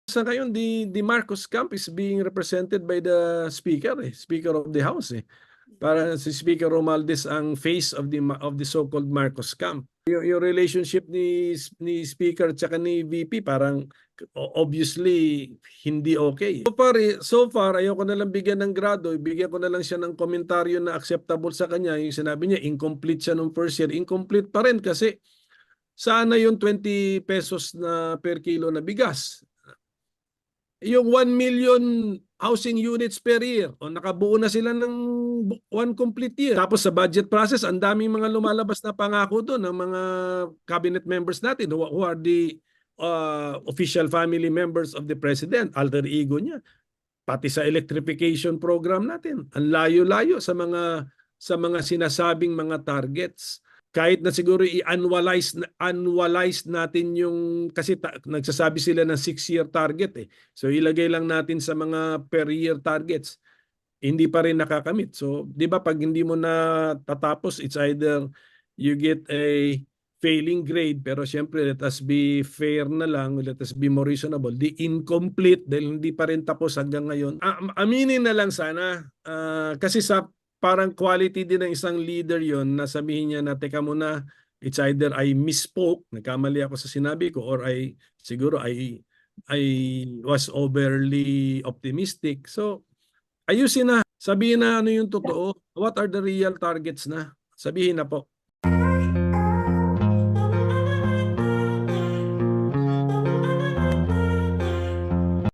Sa ngayon, the Marcos camp is being represented by the Speaker, Speaker of the House. Para si Speaker Romualdez ang face of the so-called Marcos camp. Yung relationship ni Speaker at ni VP parang obviously hindi okay. So far ayoko na lang bigyan ng grado, bigyan ko na lang siya ng komentaryo na acceptable sa kanya. Yung sinabi niya incomplete siya nung first year, incomplete pa rin kasi sana yung 20 pesos na per kilo na bigas. Yung 1 million housing units per year, o nakabuo na sila ng one complete year. Tapos sa budget process, ang daming mga lumalabas na pangako doon ng mga cabinet members natin who are the official family members of the president, alter ego niya. Pati sa electrification program natin, ang layo-layo sa mga sinasabing mga targets. Kahit na siguro i-annualize natin yung, kasi nagsasabi sila ng 6-year target. So ilagay lang natin sa mga per year targets, hindi pa rin nakakamit. So di ba pag hindi mo na tatapos, it's either you get a failing grade, pero siyempre let us be fair na lang, let us be more reasonable. The incomplete, dahil hindi pa rin tapos hanggang ngayon. Aminin na lang sana, kasi sa parang quality din ng isang leader yon na sabihin niya na teka muna, it's either I misspoke, nagkamali ako sa sinabi ko, or siguro I was overly optimistic. So ayusin na, sabihin na ano yung totoo, what are the real targets na, sabihin na po.